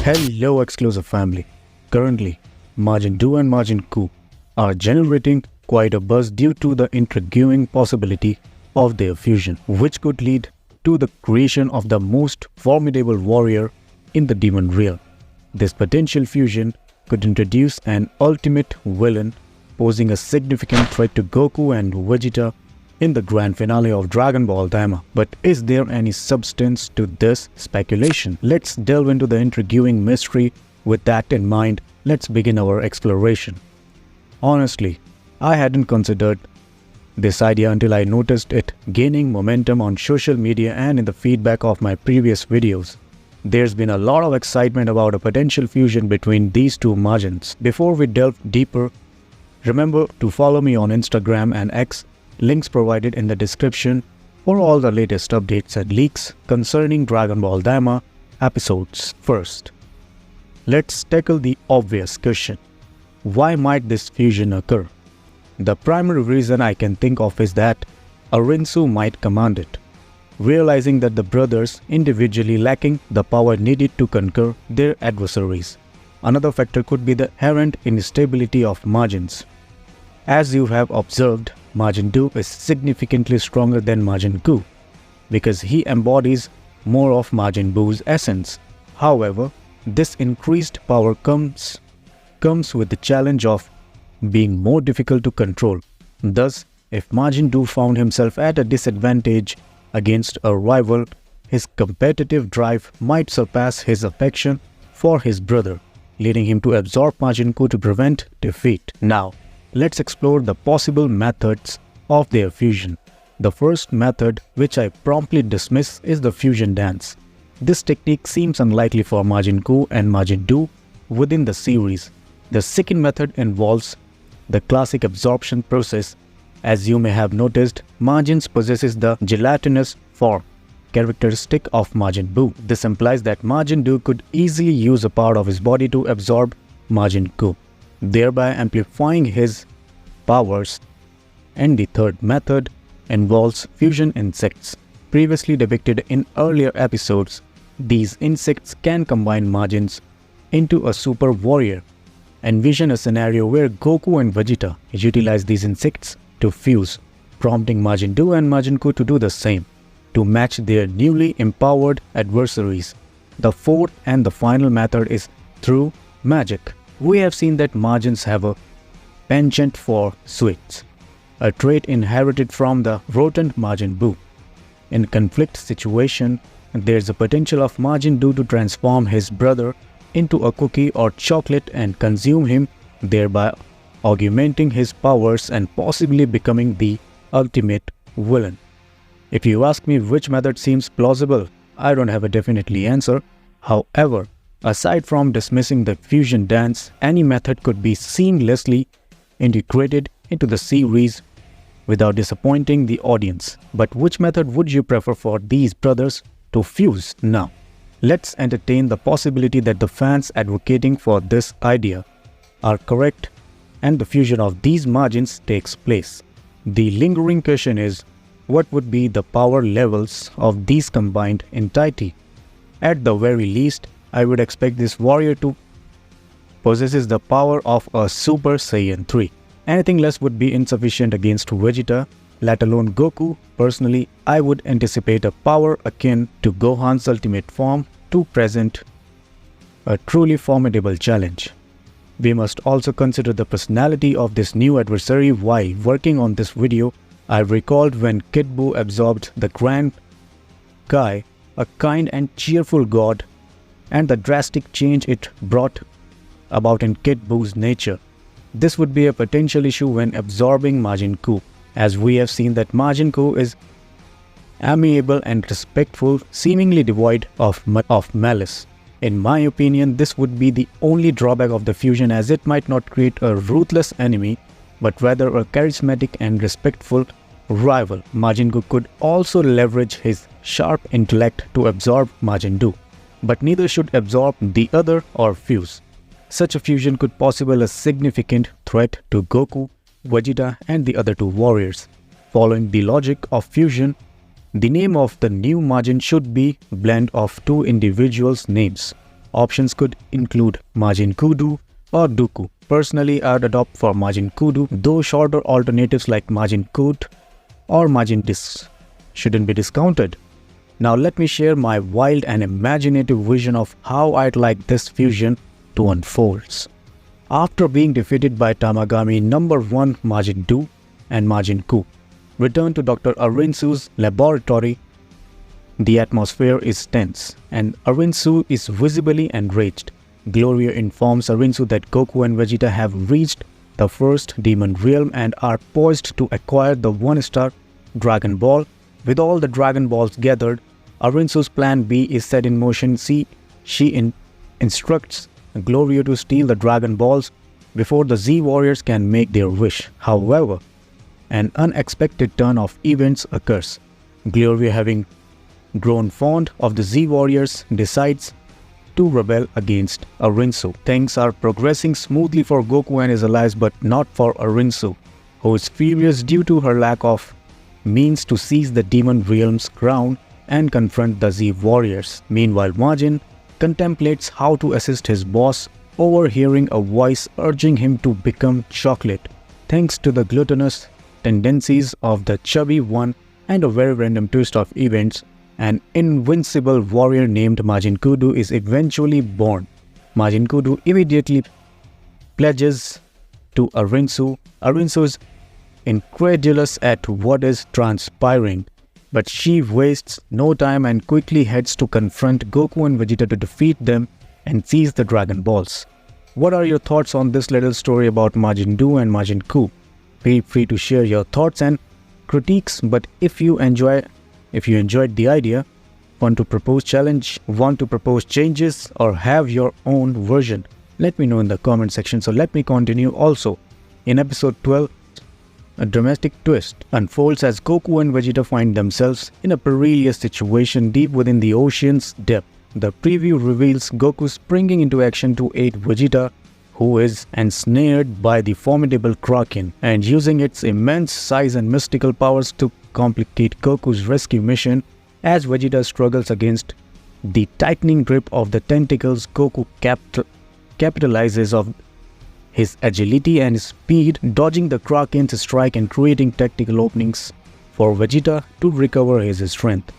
Hello exclusive family. Currently, Majin Duu and Majin Kuu are generating quite a buzz due to the intriguing possibility of their fusion, which could lead to the creation of the most formidable warrior in the demon realm. This potential fusion could introduce an ultimate villain, posing a significant threat to Goku and Vegeta in the grand finale of Dragon Ball Daima. But is there any substance to this speculation? Let's delve into the intriguing mystery. With that in mind, let's begin our exploration. Honestly, I hadn't considered this idea until I noticed it gaining momentum on social media and in the feedback of my previous videos. There's been a lot of excitement about a potential fusion between these two Majins. Before we delve deeper, remember to follow me on Instagram and X, links provided in the description, for all the latest updates and leaks concerning Dragon Ball Daima episodes. First, let's tackle the obvious question. Why might this fusion occur? The primary reason I can think of is that Arinsu might command it, realizing that the brothers individually lacking the power needed to conquer their adversaries. Another factor could be the inherent instability of Majins. As you have observed, Majin Duu is significantly stronger than Majin Kuu because he embodies more of Majin Buu's essence. However, this increased power comes with the challenge of being more difficult to control. Thus, if Majin Duu found himself at a disadvantage against a rival, his competitive drive might surpass his affection for his brother, leading him to absorb Majin Kuu to prevent defeat. Now, let's explore the possible methods of their fusion. The first method, which I promptly dismiss, is the fusion dance. This technique seems unlikely for Majin Kuu and Majin Duu within the series. The second method involves the classic absorption process. As you may have noticed, Majin possesses the gelatinous form characteristic of Majin Buu. This implies that Majin Duu could easily use a part of his body to absorb Majin Kuu, thereby amplifying his powers. And the third method involves fusion insects. Previously depicted in earlier episodes, these insects can combine Majins into a super warrior. Envision a scenario where Goku and Vegeta utilize these insects to fuse, prompting Majin Duu and Majin Kuu to do the same, to match their newly empowered adversaries. The fourth and the final method is through magic. We have seen that Majins have a penchant for sweets, a trait inherited from the rodent Majin Buu. In conflict situation, there is a potential of Majin Duu to transform his brother into a cookie or chocolate and consume him, thereby augmenting his powers and possibly becoming the ultimate villain. If you ask me which method seems plausible, I don't have a definitely answer. However, aside from dismissing the fusion dance, any method could be seamlessly integrated into the series without disappointing the audience. But which method would you prefer for these brothers to fuse? Now, let's entertain the possibility that the fans advocating for this idea are correct and the fusion of these Majins takes place. The lingering question is, what would be the power levels of these combined entity? At the very least, I would expect this warrior to possess the power of a Super Saiyan 3. Anything less would be insufficient against Vegeta, let alone Goku. Personally, I would anticipate a power akin to Gohan's ultimate form to present a truly formidable challenge. We must also consider the personality of this new adversary. While working on this video, I recalled when Kid Buu absorbed the Grand Kai, a kind and cheerful god, and the drastic change it brought about in Kid Buu's nature. This would be a potential issue when absorbing Majin Kuu, as we have seen that Majin Kuu is amiable and respectful, seemingly devoid of malice. In my opinion, this would be the only drawback of the fusion, as it might not create a ruthless enemy, but rather a charismatic and respectful rival. Majin Kuu could also leverage his sharp intellect to absorb Majin Duu, but neither should absorb the other or fuse. Such a fusion could possibly a significant threat to Goku, Vegeta and the other two warriors. Following the logic of fusion, The name of the new Majin should be a blend of two individuals' names. Options could include Majin Kuu or Dooku. Personally, I'd opt for Majin Kuu, though shorter alternatives like Majin Kuu or Majin Dis shouldn't be discounted. Now let me share my wild and imaginative vision of how I'd like this fusion to unfold. After being defeated by Tamagami number 1 Majin Duu and Majin Kuu, return to Dr. Arinsu's laboratory. The atmosphere is tense and Arinsu is visibly enraged. Gloria informs Arinsu that Goku and Vegeta have reached the first demon realm and are poised to acquire the 1-star Dragon Ball. With all the Dragon Balls gathered, Arinsu's plan B is set in motion. She instructs Gloria to steal the Dragon Balls before the Z Warriors can make their wish. However, an unexpected turn of events occurs. Gloria, having grown fond of the Z Warriors, decides to rebel against Arinsu. Things are progressing smoothly for Goku and his allies, but not for Arinsu, who is furious due to her lack of means to seize the Demon Realm's crown and confront the Z Warriors. Meanwhile, Majin contemplates how to assist his boss, overhearing a voice urging him to become chocolate. Thanks to the gluttonous tendencies of the chubby one and a very random twist of events, an invincible warrior named Majin Kuu is eventually born. Majin Kuu immediately pledges to Arinsu. Arinsu is incredulous at what is transpiring, but she wastes no time and quickly heads to confront Goku and Vegeta to defeat them and seize the Dragon Balls. What are your thoughts on this little story about Majin Duu and Majin Kuu? Feel free to share your thoughts and critiques, but if you enjoyed the idea, want to propose changes, or have your own version, let me know in the comment section. So let me continue. Also, in episode 12, a dramatic twist unfolds as Goku and Vegeta find themselves in a perilous situation deep within the ocean's depth. The preview reveals Goku springing into action to aid Vegeta, who is ensnared by the formidable Kraken, and using its immense size and mystical powers to complicate Goku's rescue mission. As Vegeta struggles against the tightening grip of the tentacles, Goku capitalizes on his agility and speed, dodging the Kraken's strike and creating tactical openings for Vegeta to recover his strength.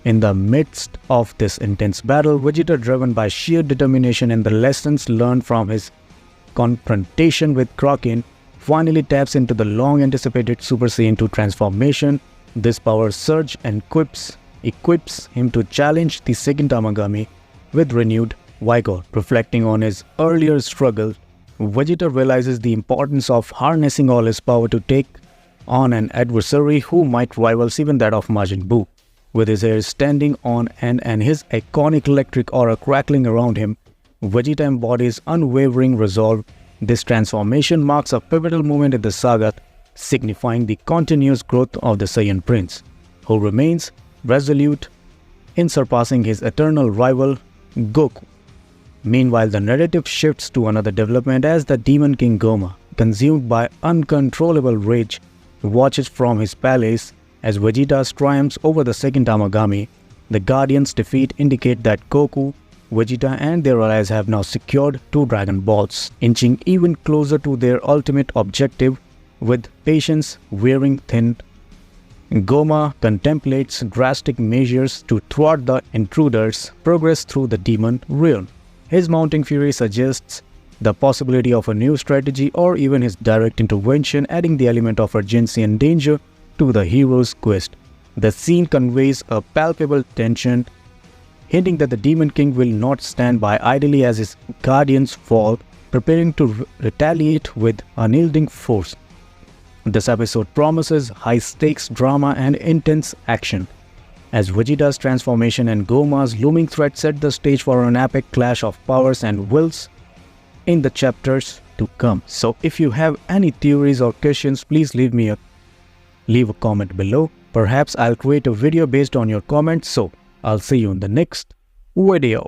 In the midst of this intense battle, Vegeta, driven by sheer determination and the lessons learned from his confrontation with Kraken, finally taps into the long-anticipated Super Saiyan 2 transformation. This power surge equips him to challenge the second Tamagami with renewed vigor. Reflecting on his earlier struggle, Vegeta realizes the importance of harnessing all his power to take on an adversary who might rival even that of Majin Buu. With his hair standing on end and his iconic electric aura crackling around him, Vegeta embodies unwavering resolve. This transformation marks a pivotal moment in the saga, signifying the continuous growth of the Saiyan Prince, who remains resolute in surpassing his eternal rival, Goku. Meanwhile, the narrative shifts to another development as the demon King Gama, consumed by uncontrollable rage, watches from his palace. As Vegeta's triumphs over the second Tamagami, the Guardians' defeat indicate that Goku, Vegeta and their allies have now secured 2 Dragon Balls, inching even closer to their ultimate objective. With patience wearing thin, Gama contemplates drastic measures to thwart the intruders' progress through the demon realm. His mounting fury suggests the possibility of a new strategy or even his direct intervention, adding the element of urgency and danger to the hero's quest. The scene conveys a palpable tension, hinting that the Demon King will not stand by idly as his guardians fall, preparing to retaliate with unyielding force. This episode promises high-stakes drama and intense action, as Vegeta's transformation and Goma's looming threat set the stage for an epic clash of powers and wills in the chapters to come. So if you have any theories or questions, please leave a comment below. Perhaps I'll create a video based on your comments. So I'll see you in the next video.